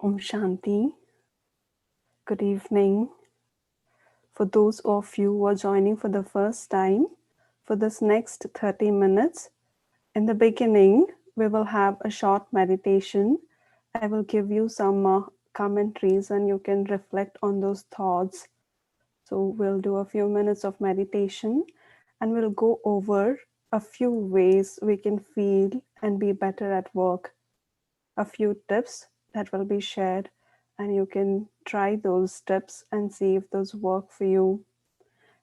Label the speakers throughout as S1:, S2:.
S1: Om Shanti. Good evening. For those of you who are joining for the first time, for this next 30 minutes, in the beginning, we will have a short meditation. I will give you some commentaries and you can reflect on those thoughts. So we'll do a few minutes of meditation and we'll go over a few ways we can feel and be better at work. A few tips that will be shared and you can try those tips and see if those work for you.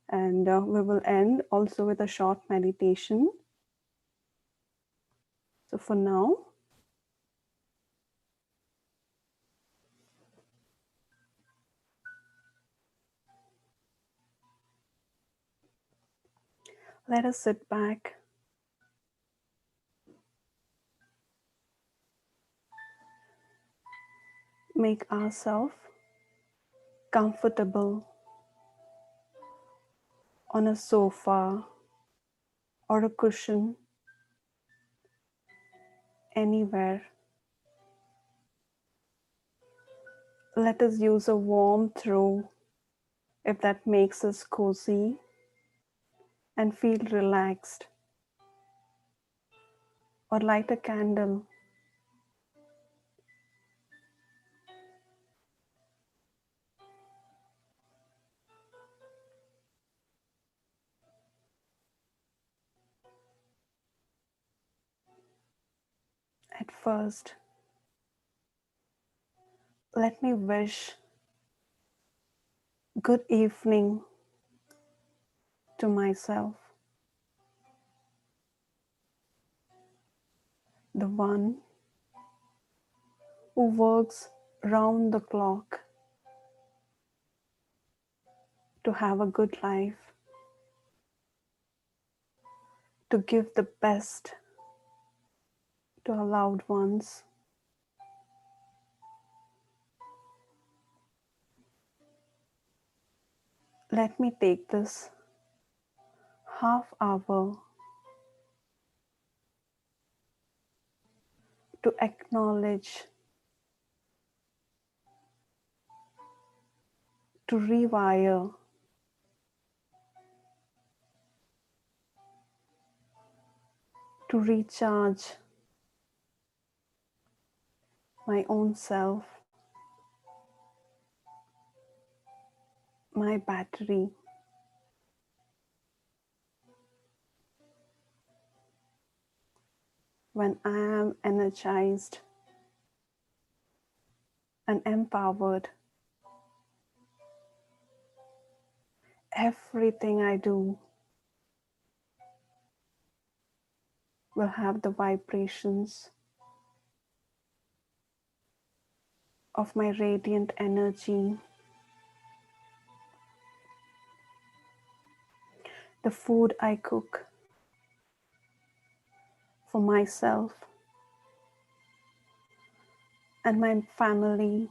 S1: And we will end also with a short meditation. So for now, let us sit back, make ourselves comfortable on a sofa or a cushion, anywhere. Let us use a warm throw if that makes us cozy and feel relaxed. Or light a candle. At first, let me wish good evening to myself, the one who works round the clock to have a good life, to give the best to our loved ones. Let me take this half hour to acknowledge, to rewire, to recharge my own self, my battery. When I am energized and empowered, everything I do will have the vibrations of my radiant energy. The food I cook for myself and my family,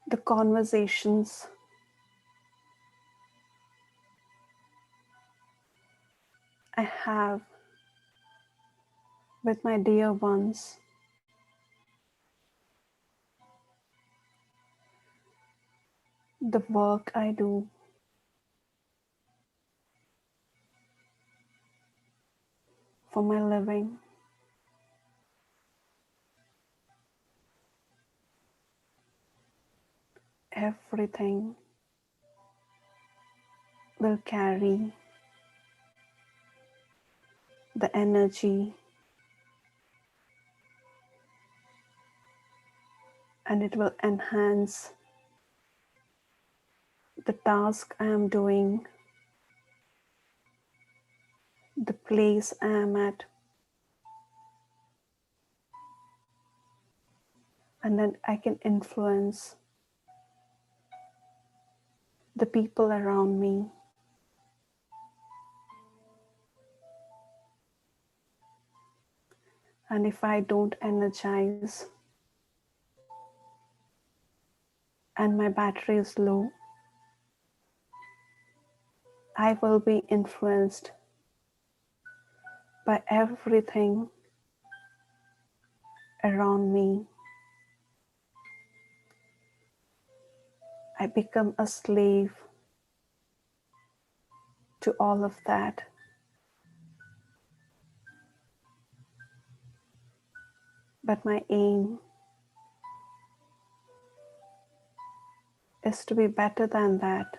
S1: the conversations I have with my dear ones, the work I do, for my living. Everything will carry the energy and it will enhance the task I am doing, the place I am at, and then I can influence the people around me. And if I don't energize and my battery is low, I will be influenced by everything around me. I become a slave to all of that. But my aim is to be better than that,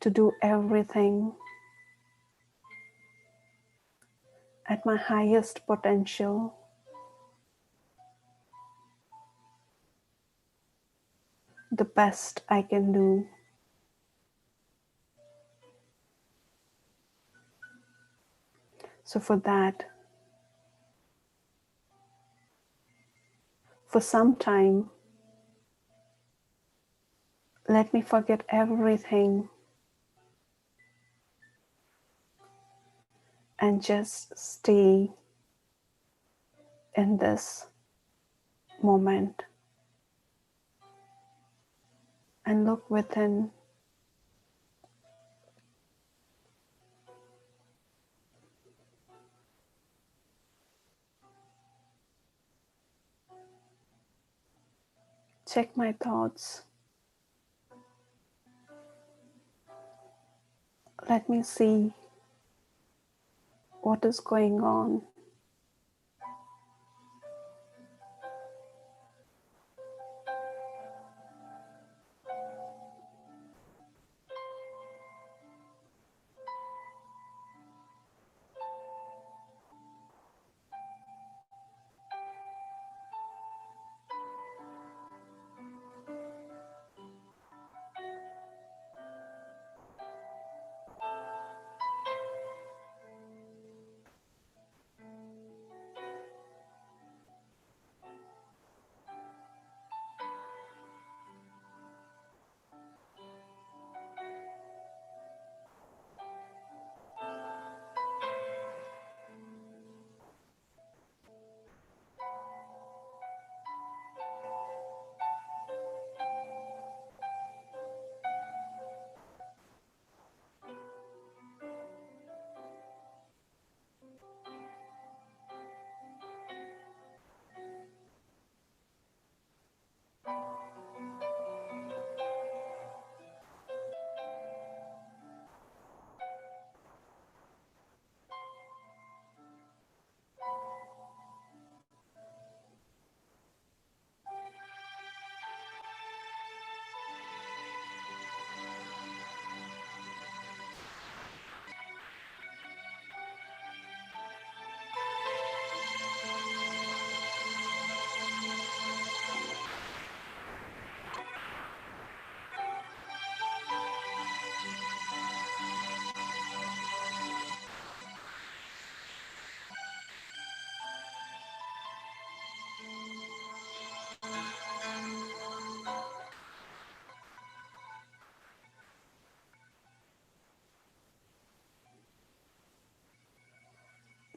S1: to do everything at my highest potential, the best I can do. So for that, for some time, let me forget everything and just stay in this moment and look within. Check my thoughts. Let me see what is going on.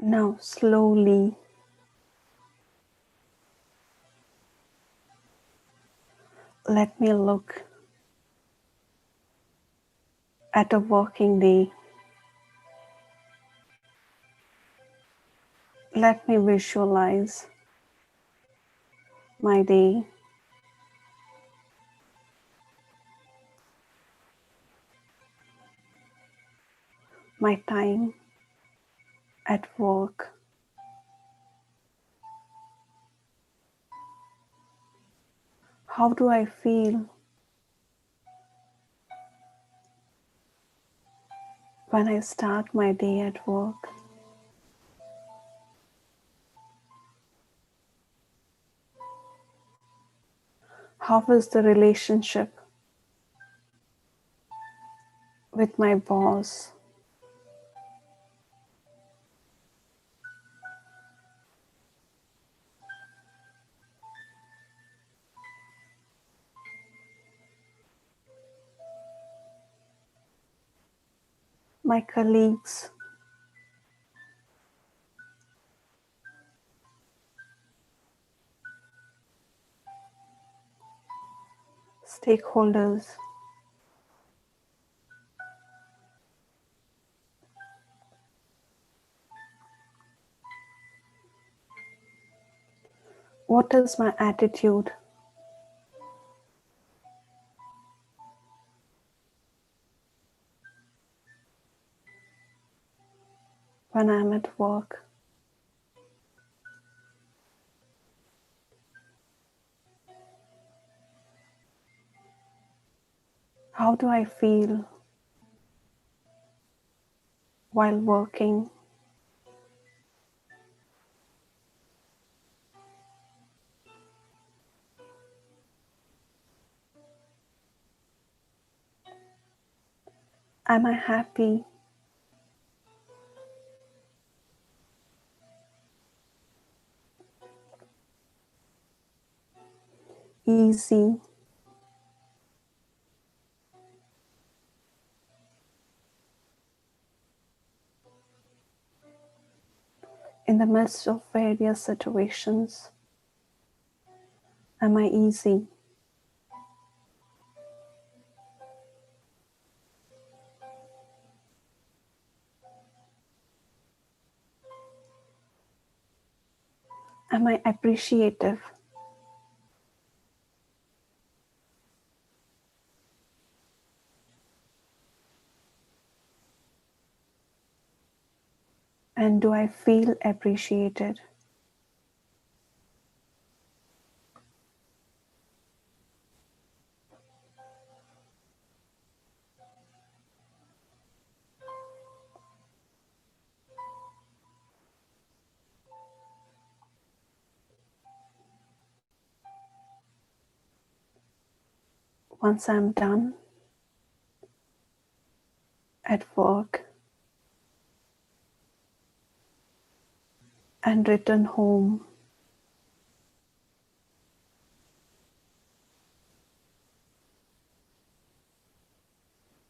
S1: Now slowly let me look at a working day. Let me visualize my day. My time at work. How do I feel when I start my day at work? How is the relationship with my boss? My colleagues? Stakeholders? What is my attitude when I'm at work? How do I feel while working? Am I happy? Easy? In the midst of various situations, am I easy? Am I appreciative? And do I feel appreciated? Once I'm done at work and return home,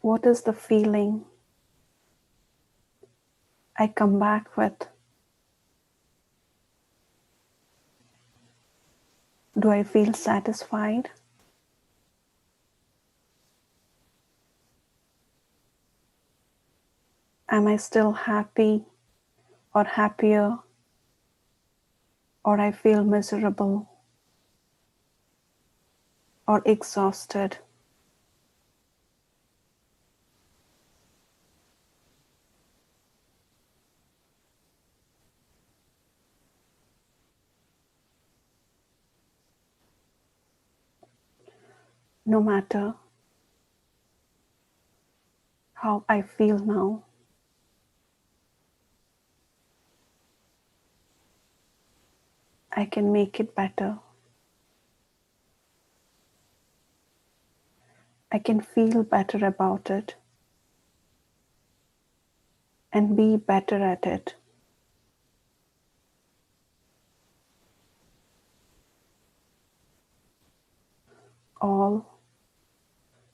S1: what is the feeling I come back with? Do I feel satisfied? Am I still happy or happier, or I feel miserable or exhausted? No matter how I feel now, I can make it better. I can feel better about it and be better at it. All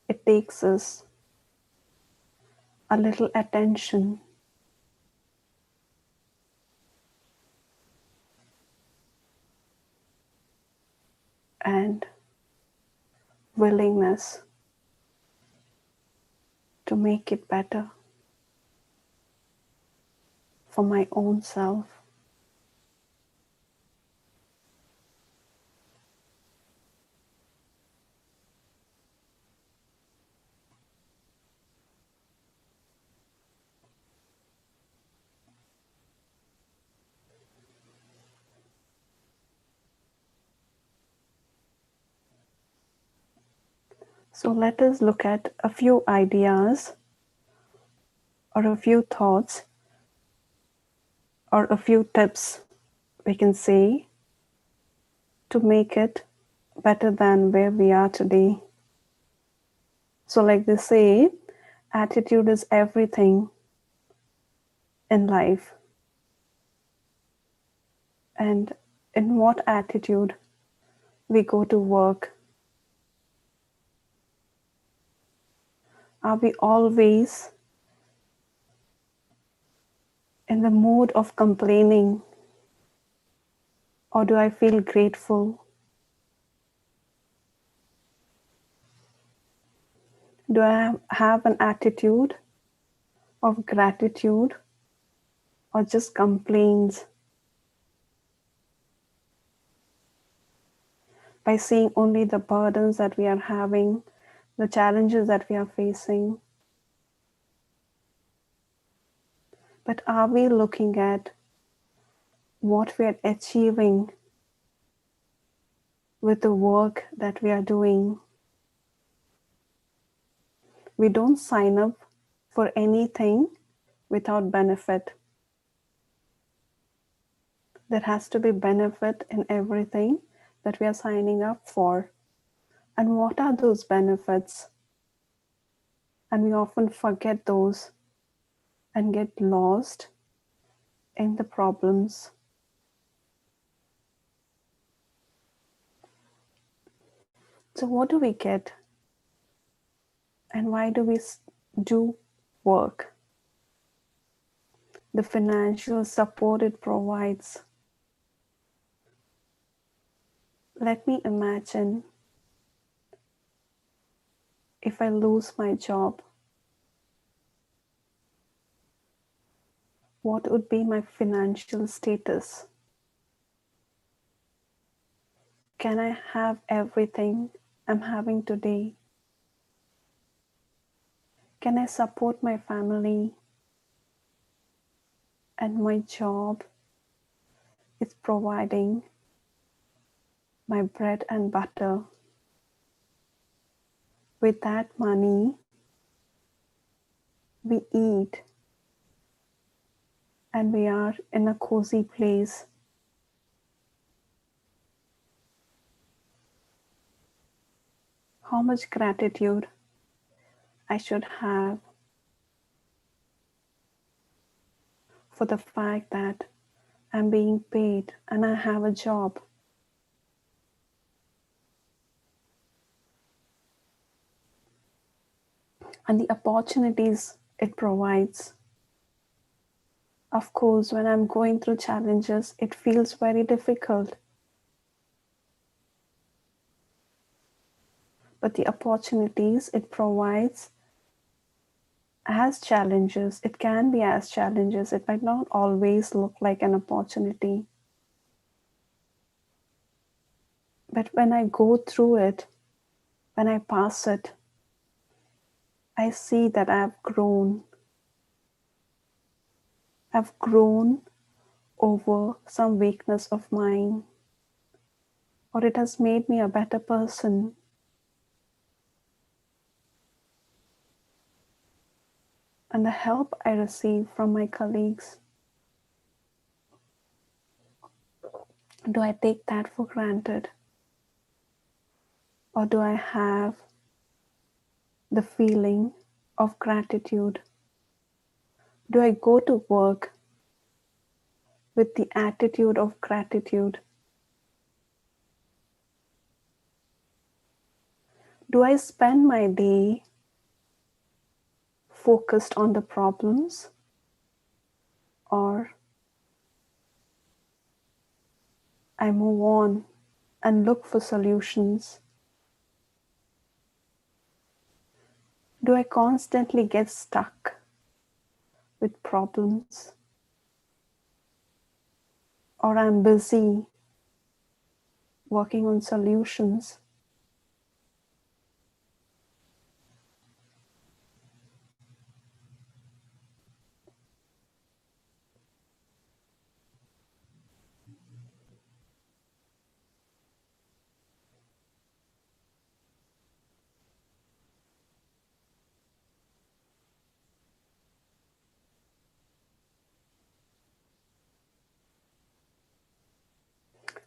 S1: it takes is a little attention and willingness to make it better for my own self. So let us look at a few ideas or a few thoughts or a few tips we can say to make it better than where we are today. So, like they say, attitude is everything in life. And in what attitude we go to work? Are we always in the mood of complaining? Or do I feel grateful? Do I have an attitude of gratitude or just complaints? by seeing only the burdens that we are having, the challenges that we are facing. But are we looking at what we are achieving with the work that we are doing? We don't sign up for anything without benefit. There has to be benefit in everything that we are signing up for. And what are those benefits? And we often forget those and get lost in the problems. So, what do we get? And why do we do work? The financial support it provides. Let me imagine if I lose my job, what would be my financial status? Can I have everything I'm having today? Can I support my family? And my job is providing my bread and butter. With that money, we eat and we are in a cozy place. How much gratitude I should have for the fact that I'm being paid and I have a job. And the opportunities it provides. Of course, when I'm going through challenges, it feels very difficult. But the opportunities it provides as challenges, it can be as challenges. It might not always look like an opportunity. But when I go through it, when I pass it, I see that I've grown. I've grown over some weakness of mine, or it has made me a better person. And the help I receive from my colleagues, do I take that for granted? Or do I have the feeling of gratitude? Do I go to work with the attitude of gratitude? Do I spend my day focused on the problems, or I move on and look for solutions? Do I constantly get stuck with problems, or I'm busy working on solutions?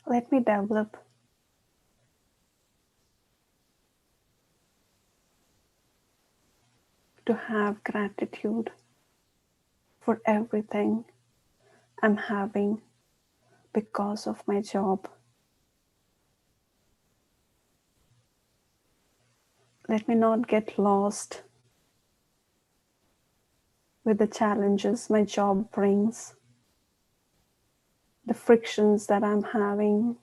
S1: Let me develop to have gratitude for everything I'm having because of my job. Let me not get lost with the challenges my job brings, the frictions that I'm having.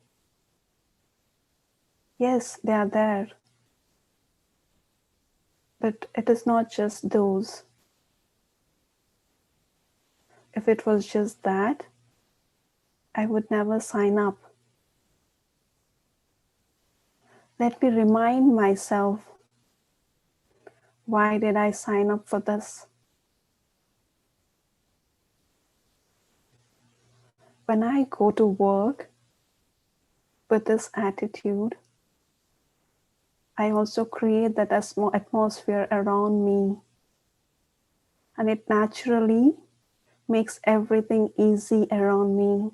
S1: Yes, they are there, but it is not just those. If it was just that, I would never sign up. Let me remind myself, why did I sign up for this? When I go to work with this attitude, I also create that atmosphere around me, and it naturally makes everything easy around me.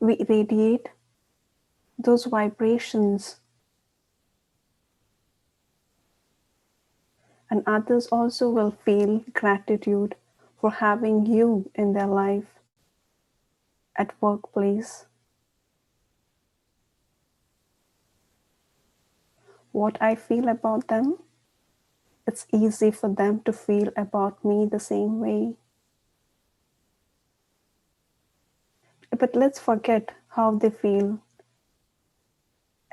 S1: We radiate those vibrations, and others also will feel gratitude for having you in their life at workplace. What I feel about them, it's easy for them to feel about me the same way. But let's forget how they feel.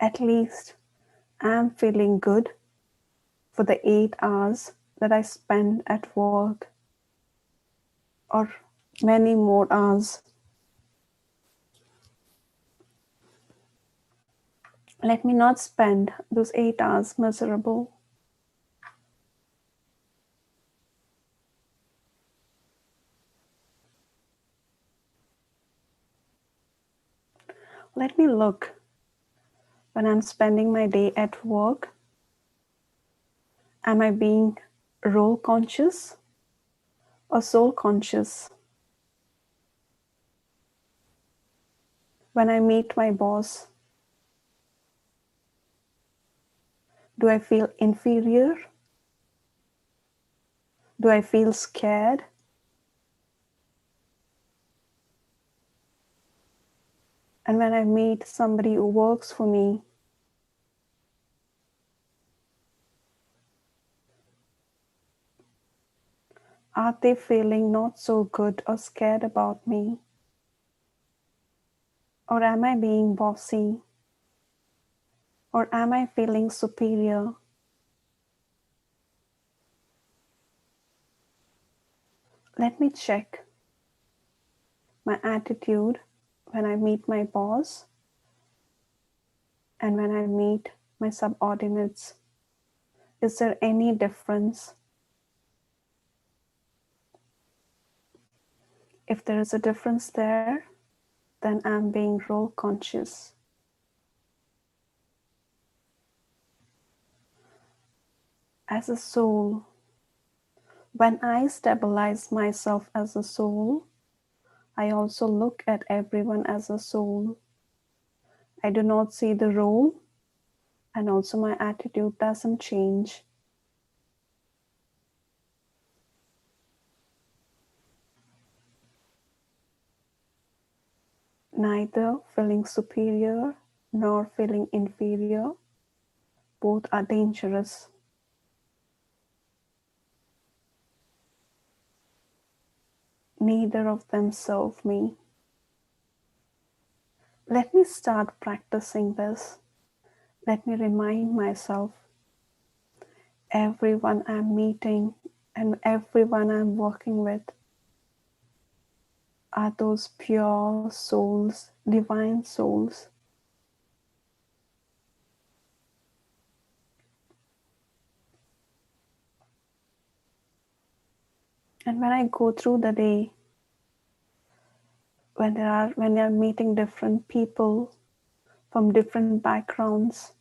S1: At least I'm feeling good for the 8 hours that I spend at work, or many more hours. Let me not spend those 8 hours miserable. Let me look when I'm spending my day at work. Am I being role conscious or soul conscious? When I meet my boss, do I feel inferior? Do I feel scared? And when I meet somebody who works for me, are they feeling not so good or scared about me? Or am I being bossy? Or am I feeling superior? Let me check my attitude when I meet my boss and when I meet my subordinates. Is there any difference? If there is a difference there, then I'm being role conscious. As a soul, when I stabilize myself as a soul, I also look at everyone as a soul. I do not see the role, and also my attitude doesn't change. Neither feeling superior nor feeling inferior, both are dangerous. Neither of them serve me. Let me start practicing this. Let me remind myself, everyone I'm meeting and everyone I'm working with are those pure souls, divine souls. And when I go through the day, when you're meeting different people from different backgrounds,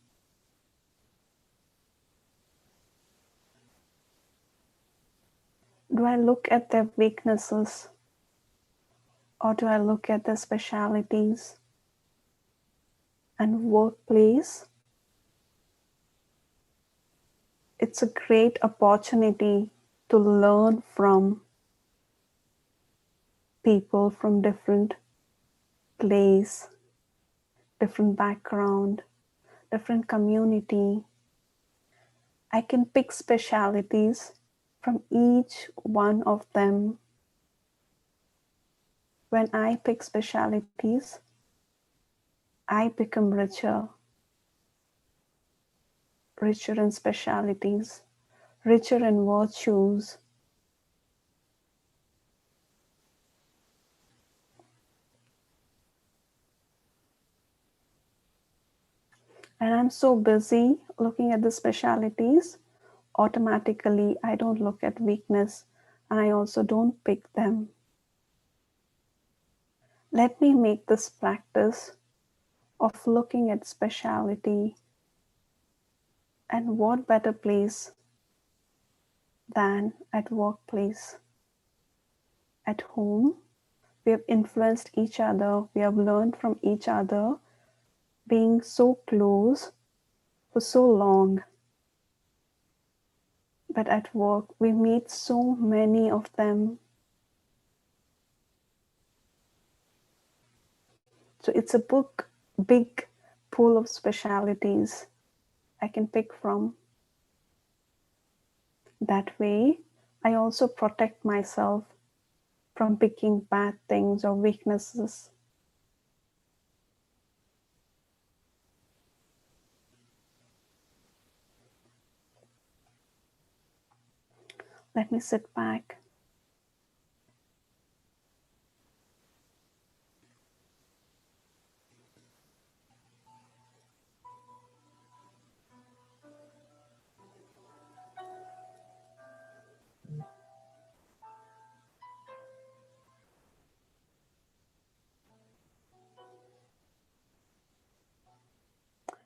S1: do I look at their weaknesses or do I look at their specialities? And workplace, it's a great opportunity to learn from people from different place, different background, different community. I can pick specialities from each one of them. When I pick specialities, I become richer, richer in specialities, richer in virtues. I'm so busy looking at the specialities, automatically I don't look at weakness and I also don't pick them. Let me make this practice of looking at speciality, and what better place than at workplace. At home, we have influenced each other, we have learned from each other, being so close for so long. But at work, we meet so many of them. So it's a big pool of specialities I can pick from. That way, I also protect myself from picking bad things or weaknesses. Let me sit back.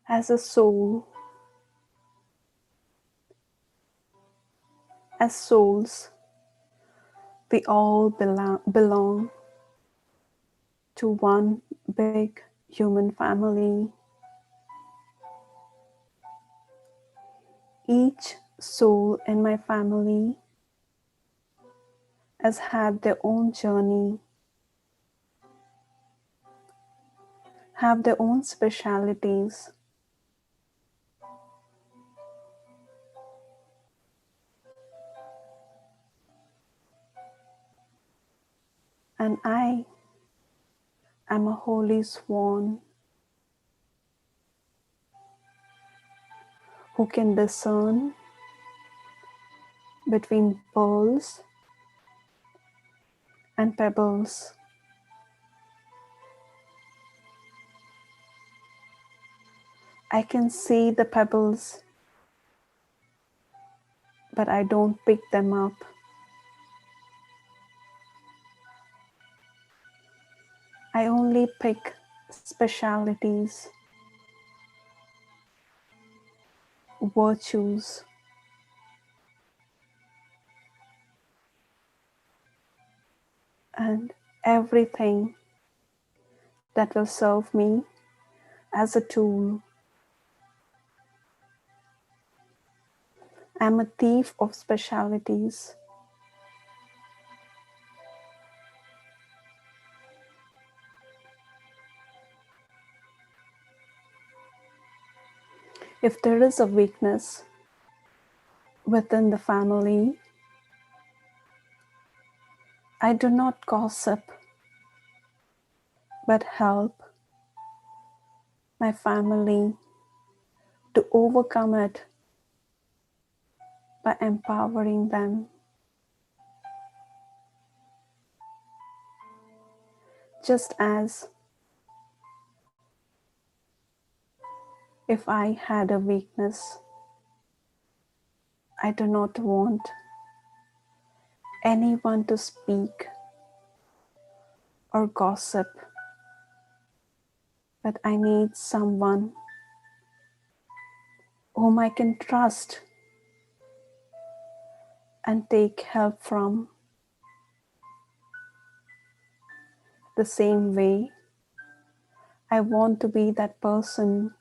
S1: As a soul, as souls, we all belong to one big human family. Each soul in my family has had their own journey, have their own specialities. And I am a holy swan who can discern between pearls and pebbles. I can see the pebbles, but I don't pick them up. I only pick specialities, virtues, and everything that will serve me as a tool. I'm a thief of specialities. If there is a weakness within the family, I do not gossip, but help my family to overcome it by empowering them. Just as if I had a weakness, I do not want anyone to speak or gossip, but I need someone whom I can trust and take help from. The same way, I want to be that person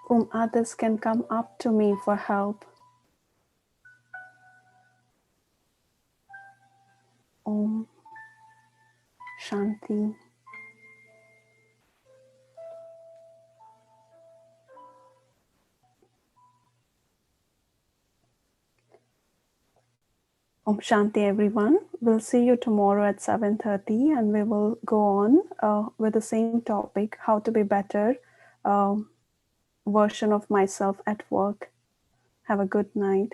S1: whom others can come up to me for help. Om Shanti. Om Shanti, everyone. We'll see you tomorrow at 7:30, and we will go on with the same topic, how to be better version of myself at work. Have a good night.